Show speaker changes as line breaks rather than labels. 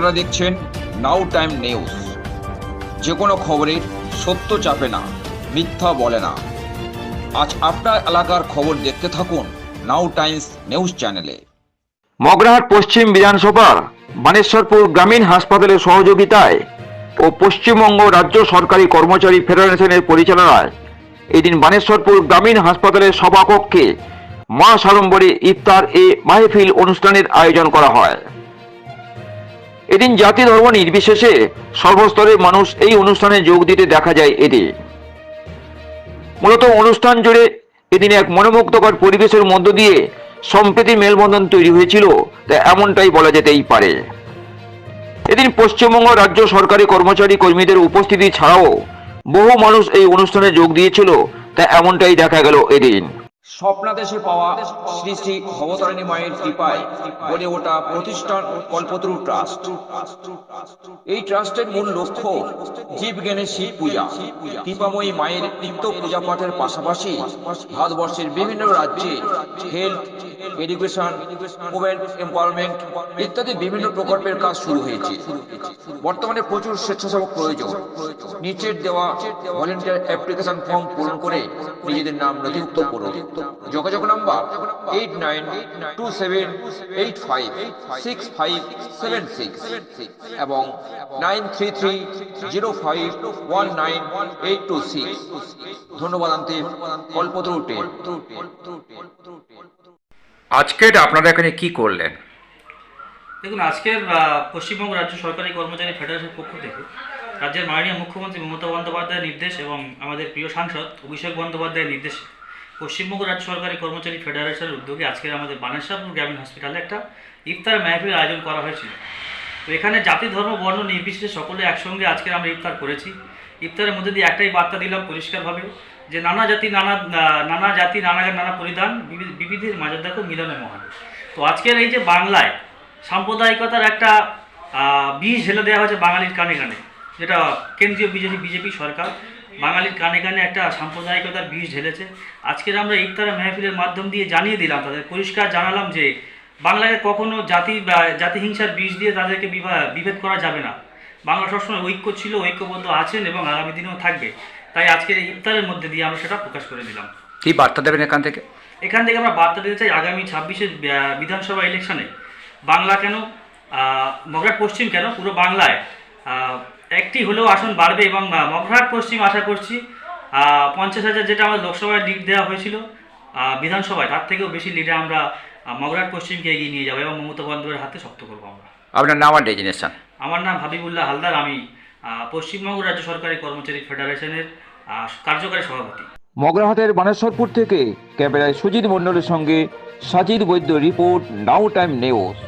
আপনারা দেখছেন নাও time news. যে কোনো খবরের সত্য চাপে না, মিথ্যা বলে না। আজ আপনার এলাকার খবর দেখতে থাকুন নাও টাইমস নিউজ চ্যানেলে।
মগরাহাট পশ্চিম বিধানসভার বানেশ্বরপুর গ্রামীণ হাসপাতালের সহযোগিতায় ও পশ্চিমবঙ্গ রাজ্য সরকারি কর্মচারী ফেডারেশনের পরিচালনায় এদিন বানেশ্বরপুর গ্রামীণ হাসপাতালের সভাকক্ষে মা সাড়ম্বরে ইফতার মাহফিল অনুষ্ঠানের আয়োজন করা হয়। এদিন জাতি ধর্ম নির্বিশেষে সর্বস্তরের মানুষ এই অনুষ্ঠানে যোগ দিতে দেখা যায়। এদিন মূলত অনুষ্ঠান জুড়ে এদিন এক মনোমুগ্ধকর পরিবেশের মধ্য দিয়ে সম্প্রীতির মেলবন্ধন তৈরি হয়েছিল, তা এমনটাই বলা যেতেই পারে। এদিন পশ্চিমবঙ্গ রাজ্য সরকারি কর্মচারী কর্মীদের উপস্থিতি ছাড়াও বহু মানুষ এই অনুষ্ঠানে যোগ দিয়েছিল, তা এমনটাই দেখা গেল। এদিন
স্বপ্নাদেশে পাওয়া শ্রী শ্রী ভবতারিণী মায়ের কৃপায় গড়ে ওঠা প্রতিষ্ঠান কল্পতরু ট্রাস্ট। এই ট্রাস্টের মূল লক্ষ্য জীবজ্ঞানের শিব পূজা। কৃপাময়ী মায়ের নিত্য পূজা পাঠের পাশাপাশি ভারতবর্ষের বিভিন্ন রাজ্যে হেলথ, এডুকেশন, ওমেন এম্পাওয়ারমেন্ট ইত্যাদি বিভিন্ন প্রকল্পের কাজ শুরু হয়েছে। বর্তমানে প্রচুর স্বেচ্ছাসেবক প্রয়োজন। নিচের দেওয়া ভলেন্টিয়ার অ্যাপ্লিকেশন ফর্ম পূরণ করে নিজেদের নাম নথিভুক্ত করুন। যোগাযোগ নাম্বার 8927856576 এবং 9330519826। ধন্যবাদ আনতে কল্পতরু টেন।
আজকের আপনারা এখানে কি করলেন?
দেখুন, আজকের পশ্চিমবঙ্গ রাজ্য সরকারি কর্মচারী ফেডারেশনের পক্ষ থেকে রাজ্যের মাননীয় মুখ্যমন্ত্রী মমতা বন্দ্যোপাধ্যায়ের নির্দেশ এবং আমাদের প্রিয় সাংসদ অভিষেক বন্দ্যোপাধ্যায়ের নির্দেশে পশ্চিমবঙ্গ রাজ্য সরকারি কর্মচারী ফেডারেশনের উদ্যোগে আজকের আমাদের বানেশ্বরপুর গ্রামীণ হসপিটালে একটা ইফতার মাহফিল আয়োজন করা হয়েছিল। তো এখানে জাতি ধর্ম বর্ণ নির্বিশেষে সকলে একসঙ্গে আজকে আমরা ইফতার করেছি। ইফতারের মধ্যে দিয়ে একটাই বার্তা দিলাম পরিষ্কারভাবে, যে নানা জাতি নানা পরিধান, বিবিধের মাঝে দেখো মিলনে মহান। তো আজকের এই যে বাংলায় সাম্প্রদায়িকতার একটা বীজ ঢেলে দেওয়া হয়েছে বাঙালির কানে কানে, যেটা কেন্দ্রীয় বিজেপি সরকার বাঙালির কানে কানে একটা সাম্প্রদায়িকতার বীজ ঢেলেছে। আজকের আমরা ইফতার মাহফিলের মাধ্যম দিয়ে জানিয়ে দিলাম, তাদের পরিষ্কার জানালাম যে বাংলাকে কখনো জাতিহিংসার বীজ দিয়ে তাদেরকে বিভেদ করা যাবে না। বাংলা সবসময় ঐক্য ছিল, ঐক্যবদ্ধ আছেন এবং আগামী দিনেও থাকবে। তাই আজকের এই ইফতারের মধ্যে দিয়ে আমরা সেটা প্রকাশ করে দিলাম।
কি বার্তা দেবেন এখান থেকে?
আমরা বার্তা দিতে চাই, আগামী 26 বিধানসভা ইলেকশনে বাংলা কেন, মগরাহাট পশ্চিম কেন, পুরো বাংলায় একটি হলেও আসন বাড়বে এবং মগরাহাট পশ্চিম আশা করছি 50,000 যেটা আমাদের লোকসভায় লিড দেওয়া হয়েছিল বিধানসভায়, তার থেকেও বেশি লিডে আমরা মগরাহাট পশ্চিমকে এগিয়ে নিয়ে যাবো এবং মমতা বন্দ্যোপাধ্যায়ের হাতে শক্ত করবো আমরা।
আপনার নাম আর ডেজিনেশন?
আমার নাম হাবিবুল্লাহ হালদার, আমি পশ্চিমবঙ্গ রাজ্য সরকারি কর্মচারী ফেডারেশনের কার্যকারী সভাপতি।
মগরাহাটের বানেশ্বরপুর থেকে ক্যামেরায় সুজিত মণ্ডলের সঙ্গে সাজিদ বৈদ্য রিপোর্ট, নাও টাইম নিউজ।